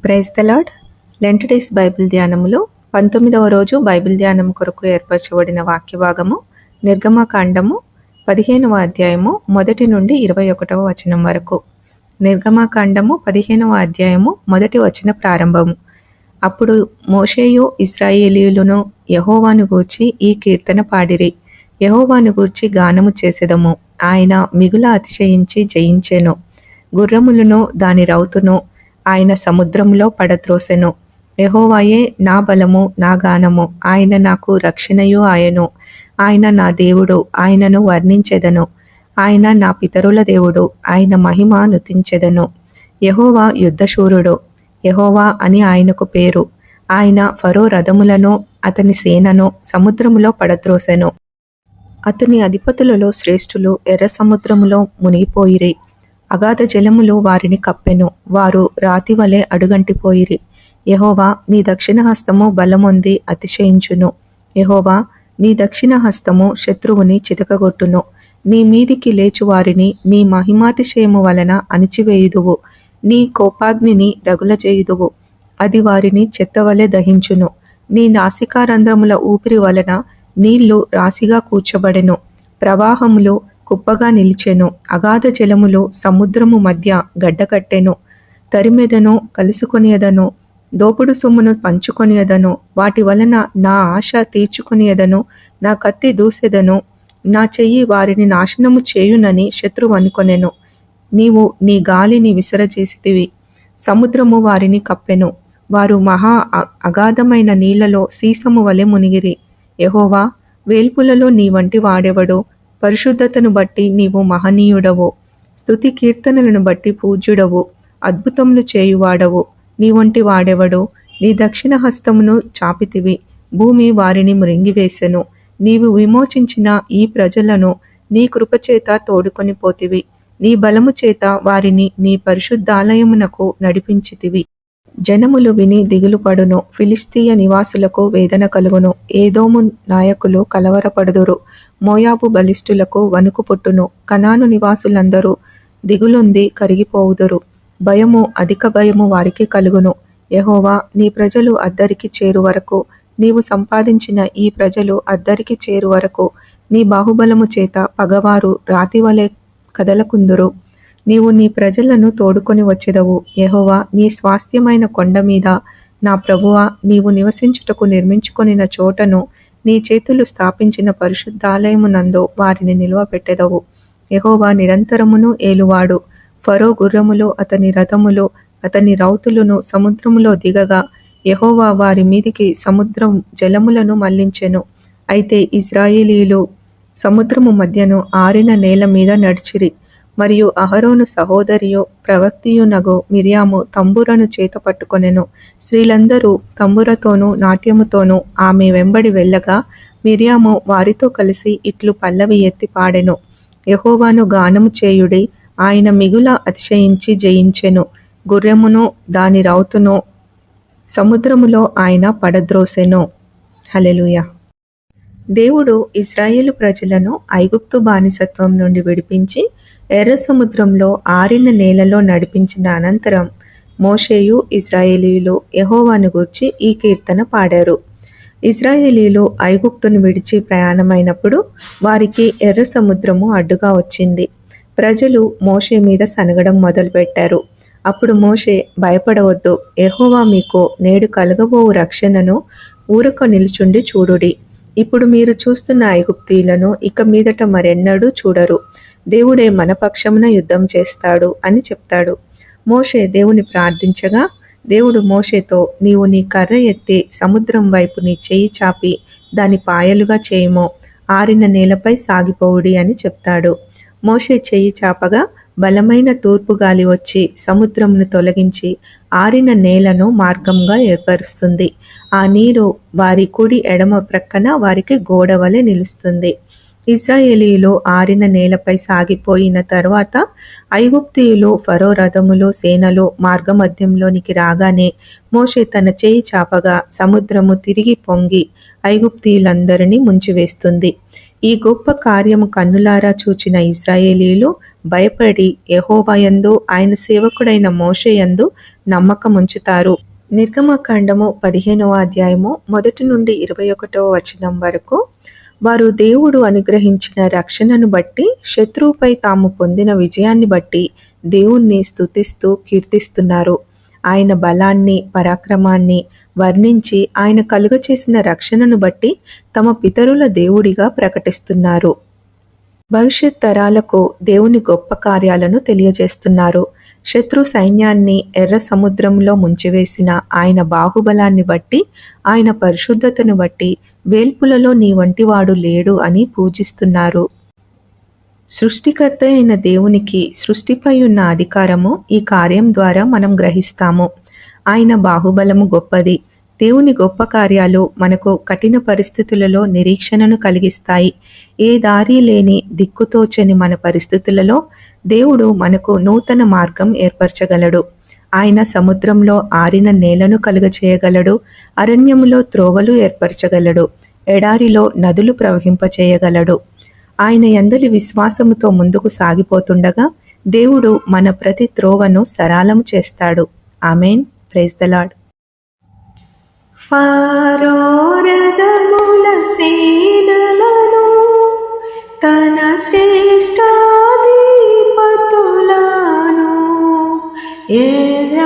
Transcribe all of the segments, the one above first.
Praise the Lord. Lent days Bible ధ్యానములో 19వ రోజు బైబిల్ ధ్యానం కొరకు ఏర్పరచబడిన వాక్య భాగము నిర్గమకాండము 15వ అధ్యాయము 1 నుండి 21వ వచనం వరకు. నిర్గమకాండము 15వ అధ్యాయము 1 వచన ప్రారంభము. అప్పుడు మోషేయు ఇశ్రాయేలీయులను యెహోవాను గూర్చి ఈ కీర్తన పాడిరి. యెహోవాను గూర్చి గానము చేసెదము. ఆయన మిగుల అతిశయించి జయించెను. గుర్రములను దాని రౌతును ఆయన సముద్రములో పడద్రోసెను. యెహోవాయే నా బలము, నా గానము, ఆయన నాకు రక్షణయు ఆయను. ఆయన నా దేవుడు, ఆయనను వర్ణించెదను. ఆయన నా పితరుల దేవుడు, ఆయన మహిమ నుతించెదను. యెహోవా యుద్ధశూరుడు, యెహోవా అని ఆయనకు పేరు. ఆయన ఫరో రథములను అతని సేనను సముద్రములో పడద్రోసెను. అతని అధిపతులలో శ్రేష్ఠులు ఎర్ర సముద్రములో మునిగిపోయిరి. అగాధ జలములు వారిని కప్పెను. వారు రాతి వలె అడుగంటిపోయిరి. యెహోవా నీ దక్షిణ హస్తము బలమొంది అతిశయించును. యెహోవా నీ దక్షిణ హస్తము శత్రువుని చితకగొట్టును. నీ మీదికి లేచు వారిని నీ మహిమాతిశయము వలన అణిచివేయుదువు. నీ కోపాగ్నిని రగులజేయుదువు. అది వారిని చెత్తవలె దహించును. నీ నాసికారంధ్రముల ఊపిరి వలన నీళ్లు రాశిగా కూర్చబడెను. ప్రవాహములు కుప్పగా నిలిచెను. అగాధ జలములు సముద్రము మధ్య గడ్డకట్టెను. తరిమెదను, కలుసుకొనియదను, దోపుడు సొమ్మును పంచుకొనియదను. వాటి వలన నా ఆశ తీర్చుకొనియదను. నా కత్తి దూసెదను. నా చెయ్యి వారిని నాశనము చేయునని శత్రువు అనుకొనెను. నీవు నీ గాలిని విసరజేసితివి. సముద్రము వారిని కప్పెను. వారు మహా అగాధమైన నీళ్లలో సీసము వలె మునిగిరి. యెహోవా, వేల్పులలో నీ వంటి వాడెవడు? పరిశుద్ధతను బట్టి నీవు మహనీయుడవు. స్తుతి కీర్తనలను బట్టి పూజ్యుడవు. అద్భుతములు చేయువాడవు. నీ వంటి వాడెవడు? నీ దక్షిణ హస్తమును చాపితివి. భూమి వారిని మృంగివేసెను. నీవు విమోచించిన ఈ ప్రజలను నీ కృపచేత తోడుకొని పోతివి. నీ బలము చేత వారిని నీ పరిశుద్ధాలయమునకు నడిపించితివి. జనములు విని దిగులుపడును. ఫిలిస్తీయ నివాసులకు వేదన కలుగును. ఏదోము నాయకులు కలవరపడుదురు. మోయాబు బలిష్ఠులకు వణుకు పుట్టును. కనాను నివాసులందరూ దిగులుంది కరిగిపోవుదురు. భయము, అధిక భయము వారికి కలుగును. యెహోవా, నీ ప్రజలు అద్దరికి చేరు వరకు, నీవు సంపాదించిన ఈ ప్రజలు అద్దరికి చేరు వరకు నీ బాహుబలము చేత పగవారు రాతివలె కదలకుందురు. నీవు నీ ప్రజలను తోడుకొని వచ్చెదవు. యెహోవా, నీ స్వాస్థ్యమైన కొండ మీద నా ప్రభువా, నీవు నివసించుటకు నిర్మించుకొనిన చోటను నీ చేతులు స్థాపించిన పరిశుద్ధాలయమునందు వారిని నిలువబెట్టెదవు. యెహోవా నిరంతరమును ఏలువాడు. ఫరో గుర్రములు, అతని రథములు, అతని రౌతులను సముద్రములో దిగగా యెహోవా వారి మీదికి సముద్రం జలములను మళ్లించెను. అయితే ఇశ్రాయేలీయులు సముద్రము మధ్యను ఆరిన నేల మీద నడిచిరి. మరియు అహరోను సహోదరియు ప్రవక్తియునగు మిర్యాము తంబురను చేత పట్టుకొనెను. స్త్రీలందరూ తంబురతోనూ నాట్యముతోనూ ఆమె వెంబడి వెళ్ళగా మిర్యాము వారితో కలిసి ఇట్లు పల్లవి ఎత్తి పాడెను. యెహోవాను గానము చేయుడి, ఆయన మిగుల అతిశయించి జయించెను. గుర్రమును దాని రౌతును సముద్రములో ఆయన పడద్రోసెను. హల్లెలూయా. దేవుడు ఇశ్రాయేలు ప్రజలను ఐగుప్తు బానిసత్వం నుండి విడిపించి ఎర్ర సముద్రంలో ఆరిన నేలలో నడిపించిన అనంతరం మోషేయు ఇశ్రాయేలీయులు యెహోవాను గూర్చి ఈ కీర్తన పాడారు. ఇశ్రాయేలీయులు ఐగుప్తును విడిచి ప్రయాణమైనప్పుడు వారికి ఎర్ర సముద్రము అడ్డుగా వచ్చింది. ప్రజలు మోషే మీద సనగడం మొదలుపెట్టారు. అప్పుడు మోషే, భయపడవద్దు, యెహోవా మీకు నేడు కలగబోవు రక్షణను ఊరక నిలుచుండి చూడుడి. ఇప్పుడు మీరు చూస్తున్న ఐగుప్తీయులను ఇక మీదట మరెన్నడూ చూడరు. దేవుడే మన పక్షమున యుద్ధం చేస్తాడు అని చెప్తాడు. మోషే దేవుని ప్రార్థించగా దేవుడు మోషేతో, నీవు నీ కర్ర ఎత్తి సముద్రం వైపు నీ చెయ్యి చాపి దాని పాయలుగా చేయుమో, ఆరిన నేలపై సాగిపోవుడి అని చెప్తాడు. మోషే చెయ్యి చాపగా బలమైన తూర్పు గాలి వచ్చి సముద్రమును తొలగించి ఆరిన నేలను మార్గంగా ఏర్పరుస్తుంది. ఆ నీరు వారి కుడి ఎడమ ప్రక్కన వారికి గోడ వలె నిలుస్తుంది. ఇశ్రాయేలీయులు ఆరిన నేలపై సాగిపోయిన తర్వాత ఐగుప్తీయులు ఫరో రథములు సేనలు మార్గమధ్యంలోనికి రాగానే మోషే తన చేయి చాపగా సముద్రము తిరిగి పొంగి ఐగుప్తీయులందరినీ ముంచివేస్తుంది. ఈ గొప్ప కార్యము కన్నులారా చూచిన ఇశ్రాయేలీయులు భయపడి యెహోవా యందు ఆయన సేవకుడైన మోషే యందు నమ్మకముంచుతారు. నిర్గమకాండము 15వ అధ్యాయము 1 నుండి 21వ వచనం వరకు వారు దేవుడు అనుగ్రహించిన రక్షణను బట్టి, శత్రువుపై తాము పొందిన విజయాన్ని బట్టి దేవుణ్ణి స్తుతిస్తూ కీర్తిస్తున్నారు. ఆయన బలాన్ని, పరాక్రమాన్ని వర్ణించి ఆయన కలుగచేసిన రక్షణను బట్టి తమ పితరుల దేవుడిగా ప్రకటిస్తున్నారు. భవిష్యత్ తరాలకు దేవుని గొప్ప కార్యాలను తెలియజేస్తున్నారు. శత్రు సైన్యాన్ని ఎర్ర సముద్రంలో ముంచివేసిన ఆయన బాహుబలాన్ని బట్టి, ఆయన పరిశుద్ధతను బట్టి వేల్పులలో నీ వంటివాడు లేడు అని పూజిస్తున్నారు. సృష్టికర్త అయిన దేవునికి సృష్టిపై ఉన్న అధికారము ఈ కార్యం ద్వారా మనం గ్రహిస్తాము. ఆయన బాహుబలము గొప్పది. దేవుని గొప్ప కార్యాలు మనకు కఠిన పరిస్థితులలో నిరీక్షణను కలిగిస్తాయి. ఏ దారి లేని, దిక్కుతోచని మన పరిస్థితులలో దేవుడు మనకు నూతన మార్గం ఏర్పరచగలడు. ఆయన సముద్రంలో ఆరిన నేలను కలుగచేయగలడు. అరణ్యములో త్రోవలు ఏర్పరచగలడు. ఎడారిలో నదులు ప్రవహింపచేయగలడు. ఆయన యందలి విశ్వాసముతో ముందుకు సాగిపోతుండగా దేవుడు మన ప్రతి త్రోవను సరళము చేస్తాడు. Amen. Praise the Lord. Pharaoh రథముల సేనలను తన శ్రేష్ఠాధిపతులను ఎర్ర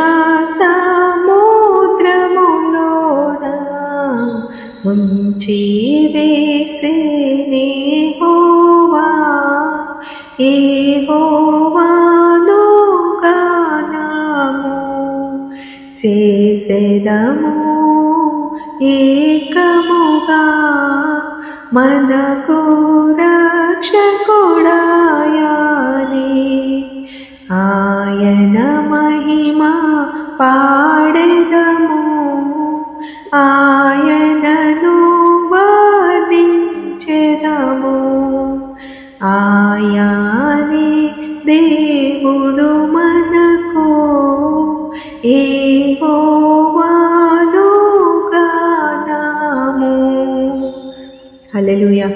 సముద్రములోన ముంచి వేసేనే యెహోవాను గానము చేసెదము ఏకముగా మనకు రక్షకుడాయనే. ఆయన మహిమ పాడెదము, ఆయనను వర్ణించెదము. ఆయనే దేవుడు మనకు యెహోవాను గానము. హల్లెలూయా.